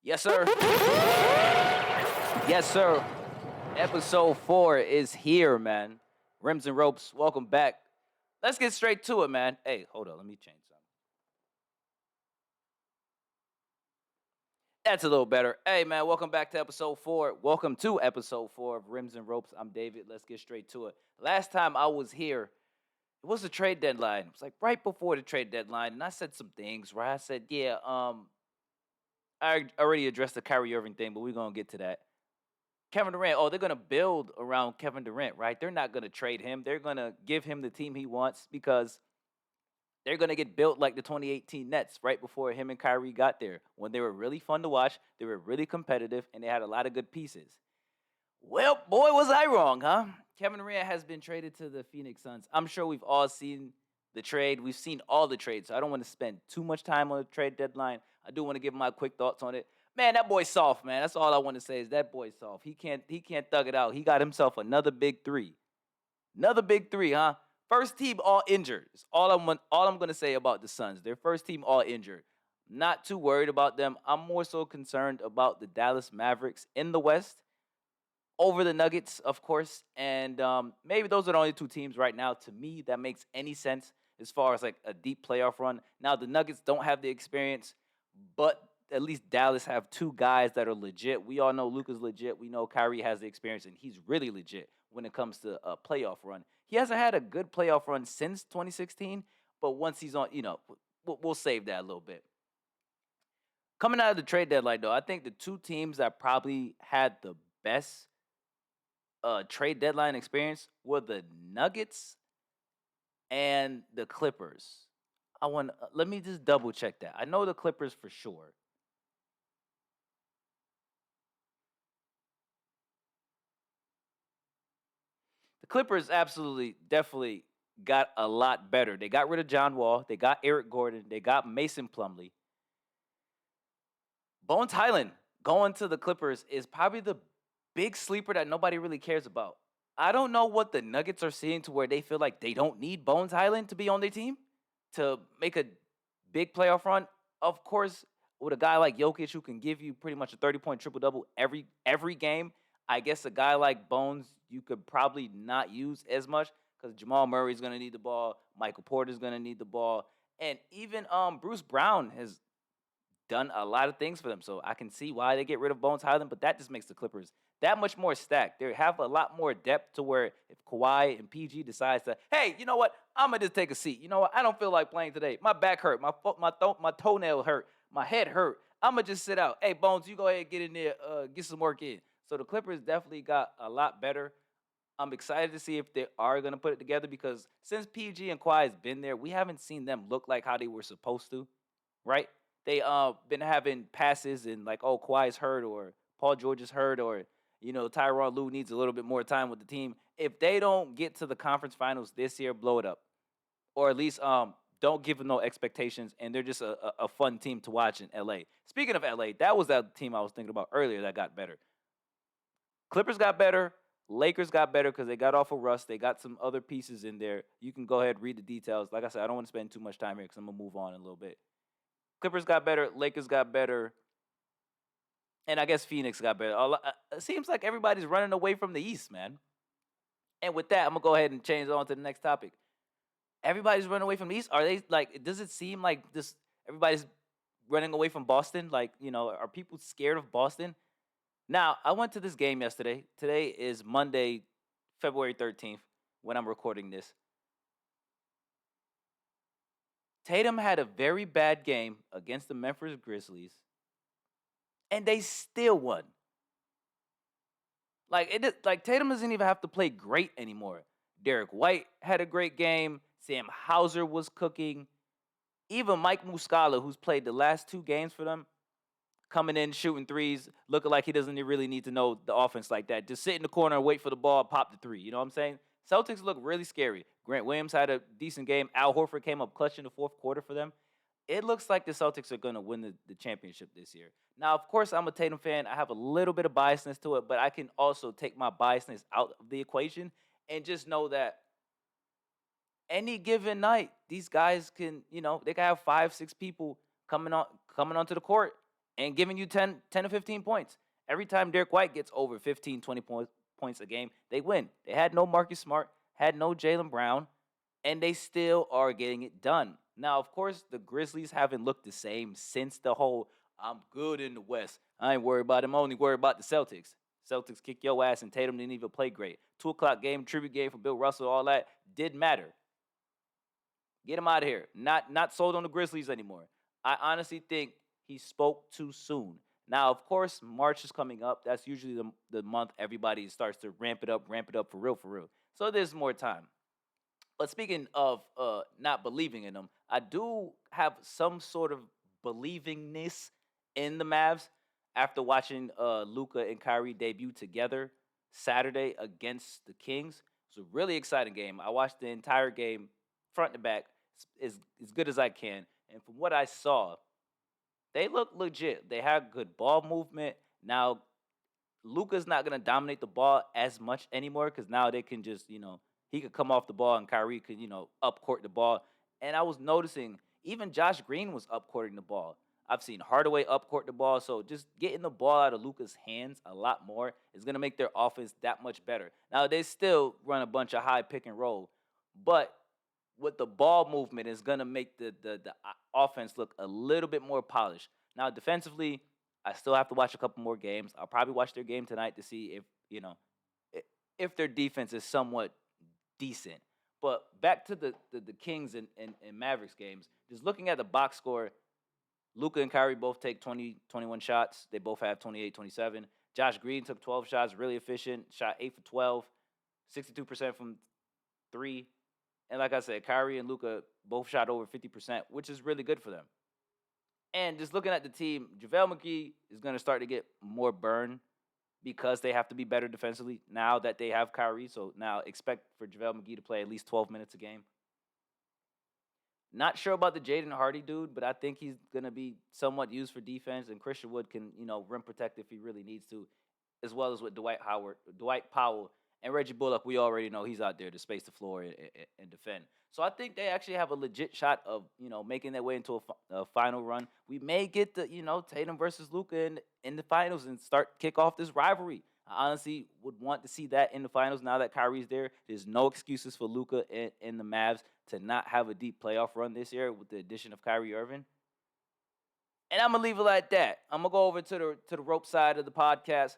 Yes, sir. Yes, sir. Episode 4 is here, man. Rims and Ropes, welcome back. Let's get straight to it, man. Hey, hold on, let me change something. That's a little better. Hey, man, welcome back to episode 4. Welcome to episode 4 of Rims and Ropes. I'm David. Let's get straight to it. Last time I was here, it was the trade deadline. It was like right before the trade deadline, and I said some things, right? I said, I already addressed the Kyrie Irving thing, but we're going to get to that. Kevin Durant, they're going to build around Kevin Durant, right? They're not going to trade him. They're going to give him the team he wants because they're going to get built like the 2018 Nets right before him and Kyrie got there, when they were really fun to watch, they were really competitive, and they had a lot of good pieces. Well, boy, was I wrong, huh? Kevin Durant has been traded to the Phoenix Suns. I'm sure we've all seen the trade. We've seen all the trades, so I don't want to spend too much time on the trade deadline. I do want to give my quick thoughts on it. Man, that boy's soft, man. That's all I want to say is that boy's soft. He can't thug it out. He got himself another big three. Another big three, huh? First team all injured. That's all I'm gonna say about the Suns. Their first team all injured. Not too worried about them. I'm more so concerned about the Dallas Mavericks in the West over the Nuggets, of course. And maybe those are the only two teams right now, to me, that makes any sense as far as like a deep playoff run. Now, the Nuggets don't have the experience, but at least Dallas have two guys that are legit. We all know Luka's legit. We know Kyrie has the experience, and he's really legit when it comes to a playoff run. He hasn't had a good playoff run since 2016, but once he's on, we'll save that a little bit. Coming out of the trade deadline, though, I think the two teams that probably had the best trade deadline experience were the Nuggets and the Clippers. Let me just double check that. I know the Clippers for sure. The Clippers absolutely, definitely got a lot better. They got rid of John Wall. They got Eric Gordon. They got Mason Plumlee. Bones Highland going to the Clippers is probably the big sleeper that nobody really cares about. I don't know what the Nuggets are seeing to where they feel like they don't need Bones Highland to be on their team to make a big playoff run. Of course, with a guy like Jokic who can give you pretty much a 30-point triple-double every game, I guess a guy like Bones you could probably not use as much because Jamal Murray's going to need the ball, Michael Porter's going to need the ball, and even Bruce Brown has done a lot of things for them. So I can see why they get rid of Bones Highland, but that just makes the Clippers that much more stacked. They have a lot more depth to where if Kawhi and PG decides to, hey, you know what? I'm going to just take a seat. You know what? I don't feel like playing today. My back hurt. My toenail hurt. My head hurt. I'm going to just sit out. Hey, Bones, you go ahead and get in there, get some work in. So the Clippers definitely got a lot better. I'm excited to see if they are going to put it together because since PG and Kawhi has been there, we haven't seen them look like how they were supposed to, right? They been having passes and like, oh, Kawhi's hurt or Paul George is hurt or, Tyronn Lue needs a little bit more time with the team. If they don't get to the conference finals this year, blow it up. Or at least don't give them no expectations, and they're just a fun team to watch in L.A. Speaking of L.A., that was that team I was thinking about earlier that got better. Clippers got better. Lakers got better because they got off of Russ. They got some other pieces in there. You can go ahead and read the details. Like I said, I don't want to spend too much time here because I'm going to move on in a little bit. Clippers got better. Lakers got better. And I guess Phoenix got better. It seems like everybody's running away from the East, man. And with that, I'm going to go ahead and change on to the next topic. Everybody's running away from the East. Are they like, does it seem like this everybody's running away from Boston? Like, are people scared of Boston? Now, I went to this game yesterday. Today is Monday, February 13th, when I'm recording this. Tatum had a very bad game against the Memphis Grizzlies, and they still won. Like Tatum doesn't even have to play great anymore. Derek White had a great game. Sam Hauser was cooking. Even Mike Muscala, who's played the last two games for them, coming in, shooting threes, looking like he doesn't really need to know the offense like that. Just sit in the corner and wait for the ball, pop the three. You know what I'm saying? Celtics look really scary. Grant Williams had a decent game. Al Horford came up clutch in the fourth quarter for them. It looks like the Celtics are going to win the championship this year. Now, of course, I'm a Tatum fan. I have a little bit of biasness to it, but I can also take my biasness out of the equation and just know that any given night, these guys can, they can have 5, 6 people coming onto the court, and giving you 10 to 15 points. Every time Derek White gets over 15, 20 points a game, they win. They had no Marcus Smart, had no Jaylen Brown, and they still are getting it done. Now, of course, the Grizzlies haven't looked the same since the whole I'm good in the West. I ain't worried about them. I'm only worried about the Celtics. Celtics kick your ass, and Tatum didn't even play great. 2 o'clock game, tribute game for Bill Russell, all that didn't matter. Get him out of here. Not sold on the Grizzlies anymore. I honestly think he spoke too soon. Now, of course, March is coming up. That's usually the month everybody starts to ramp it up for real, for real. So there's more time. But speaking of not believing in them, I do have some sort of believingness in the Mavs after watching Luka and Kyrie debut together Saturday against the Kings. It was a really exciting game. I watched the entire game front to back as good as I can. And from what I saw, they look legit. They have good ball movement. Now, Luka's not gonna dominate the ball as much anymore because now they can just, he could come off the ball and Kyrie could, up court the ball. And I was noticing even Josh Green was up courting the ball. I've seen Hardaway up court the ball. So just getting the ball out of Luka's hands a lot more is gonna make their offense that much better. Now they still run a bunch of high pick and roll, but with the ball movement is gonna make the offense look a little bit more polished. Now defensively, I still have to watch a couple more games. I'll probably watch their game tonight to see if if their defense is somewhat decent. But back to the Kings and Mavericks games, just looking at the box score, Luka and Kyrie both take 20, 21 shots. They both have 28, 27. Josh Green took 12 shots, really efficient, shot 8 for 12, 62% from 3. And like I said, Kyrie and Luka both shot over 50%, which is really good for them. And just looking at the team, JaVale McGee is going to start to get more burn because they have to be better defensively now that they have Kyrie. So now expect for JaVale McGee to play at least 12 minutes a game. Not sure about the Jaden Hardy dude, but I think he's going to be somewhat used for defense, and Christian Wood can, rim protect if he really needs to, as well as with Dwight Powell, and Reggie Bullock. We already know he's out there to space the floor and defend. So I think they actually have a legit shot of, making their way into a final run. We may get the, Tatum versus Luka in the finals and kick off this rivalry. I honestly would want to see that in the finals now that Kyrie's there. There's no excuses for Luka and the Mavs to not have a deep playoff run this year with the addition of Kyrie Irving. And I'm gonna leave it like that. I'm gonna go over to the rope side of the podcast.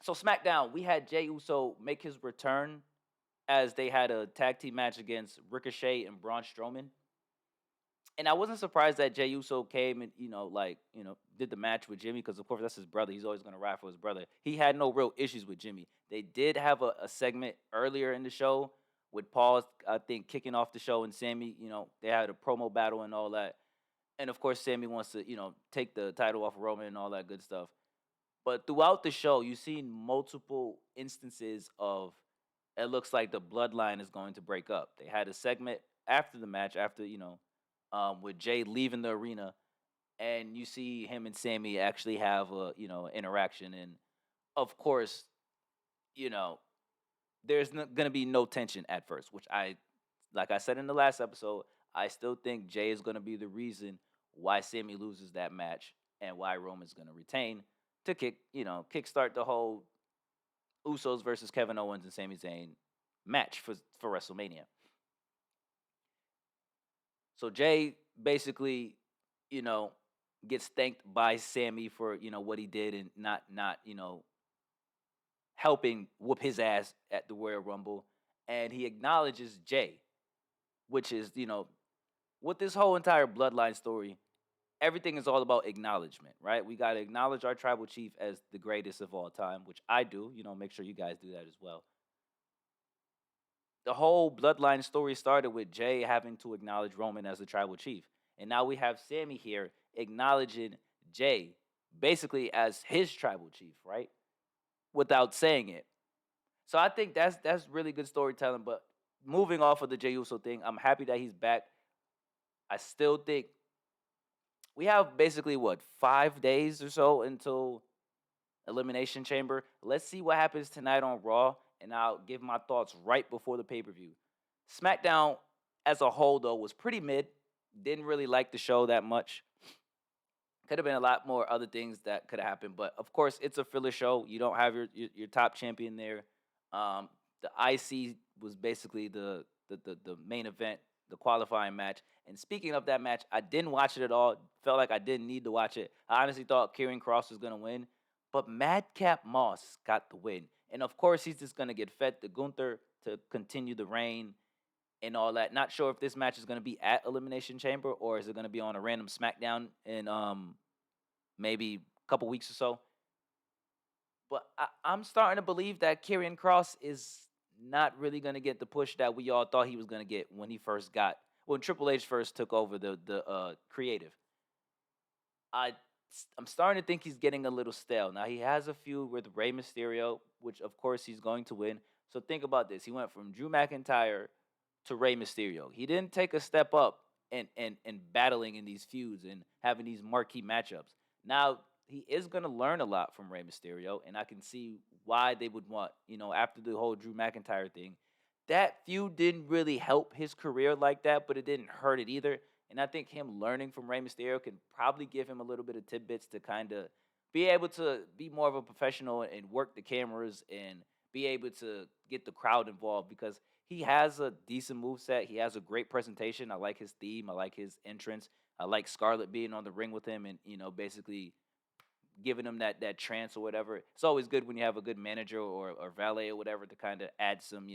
So SmackDown, we had Jey Uso make his return as they had a tag team match against Ricochet and Braun Strowman. And I wasn't surprised that Jey Uso came and, did the match with Jimmy because, of course, that's his brother. He's always going to ride for his brother. He had no real issues with Jimmy. They did have a segment earlier in the show with Paul, I think, kicking off the show, and Sammy, they had a promo battle and all that. And, of course, Sammy wants to, take the title off of Roman and all that good stuff. But throughout the show, you've seen multiple instances of it looks like the bloodline is going to break up. They had a segment after the match, with Jay leaving the arena, and you see him and Sammy actually have a interaction, and of course, there's gonna be no tension at first, which like I said in the last episode, I still think Jay is gonna be the reason why Sammy loses that match and why Roman's gonna retain to kickstart the whole Usos versus Kevin Owens and Sami Zayn match for WrestleMania. So Jay basically, gets thanked by Sammy for, what he did and not, helping whoop his ass at the Royal Rumble. And he acknowledges Jay, which is, with this whole entire bloodline story, everything is all about acknowledgement, right? We got to acknowledge our tribal chief as the greatest of all time, which I do. Make sure you guys do that as well. The whole bloodline story started with Jay having to acknowledge Roman as the tribal chief. And now we have Sammy here acknowledging Jay basically as his tribal chief, right? Without saying it. So I think that's really good storytelling. But moving off of the Jey Uso thing, I'm happy that he's back. I still think we have basically 5 days or so until Elimination Chamber. Let's see what happens tonight on Raw, and I'll give my thoughts right before the pay-per-view. SmackDown as a whole, though, was pretty mid. Didn't really like the show that much Could have been a lot more other things that could have happened, but of course, it's a filler show. You don't have your top champion there. The IC was basically the main event, the qualifying match. And speaking of that match, I didn't watch it at all. Felt like I didn't need to watch it. I honestly thought Karrion Kross was gonna win, but Madcap Moss got the win. And of course, he's just gonna get fed to Gunther to continue the reign and all that. Not sure if this match is gonna be at Elimination Chamber or is it gonna be on a random SmackDown in maybe a couple weeks or so. But I'm starting to believe that Karrion Kross is not really going to get the push that we all thought he was going to get when Triple H first took over the creative. I I'm starting to think he's getting a little stale. Now he has a feud with Rey Mysterio, which of course he's going to win. So think about this: he went from Drew McIntyre to Rey Mysterio. He didn't take a step up and battling in these feuds and having these marquee matchups. Now he is going to learn a lot from Rey Mysterio, and I can see why they would want, after the whole Drew McIntyre thing, that feud didn't really help his career like that, but it didn't hurt it either. And I think him learning from Rey Mysterio can probably give him a little bit of tidbits to kind of be able to be more of a professional and work the cameras and be able to get the crowd involved because he has a decent move set. He has a great presentation. I like his theme. I like his entrance. I like Scarlett being on the ring with him and, basically giving him that trance or whatever. It's always good when you have a good manager or valet or whatever to kind of add some,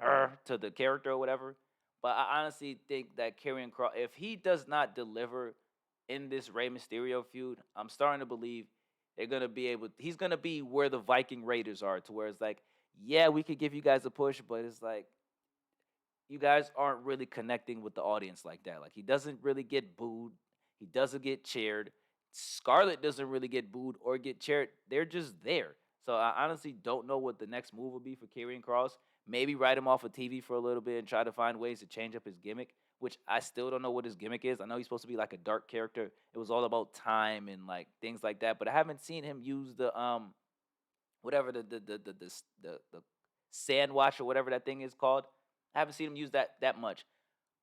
to the character or whatever. But I honestly think that Karrion Kross, if he does not deliver in this Rey Mysterio feud, I'm starting to believe he's gonna be where the Viking Raiders are, to where it's like, yeah, we could give you guys a push, but it's like you guys aren't really connecting with the audience like that. Like he doesn't really get booed, he doesn't get cheered. Scarlett doesn't really get booed or get cheered. They're just there. So I honestly don't know what the next move will be for Karrion Kross. Maybe write him off of TV for a little bit and try to find ways to change up his gimmick, which I still don't know what his gimmick is. I know he's supposed to be like a dark character. It was all about time and like things like that, but I haven't seen him use the whatever the sand watch or whatever that thing is called. I haven't seen him use that much.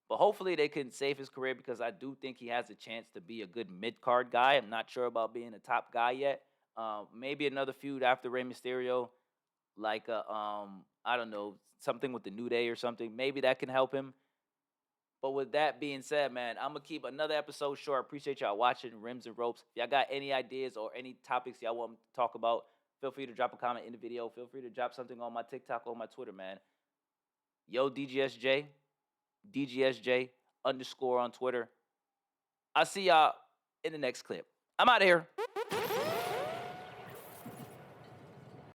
But hopefully they can save his career because I do think he has a chance to be a good mid card guy. I'm not sure about being a top guy yet. Maybe another feud after Rey Mysterio, like I don't know, something with the New Day or something. Maybe that can help him. But with that being said, man, I'm gonna keep another episode short. I appreciate y'all watching Rims and Ropes. If y'all got any ideas or any topics y'all want to talk about, feel free to drop a comment in the video. Feel free to drop something on my TikTok or my Twitter, man. Yo, DGSJ _ on Twitter. I'll see y'all in the next clip. I'm out of here.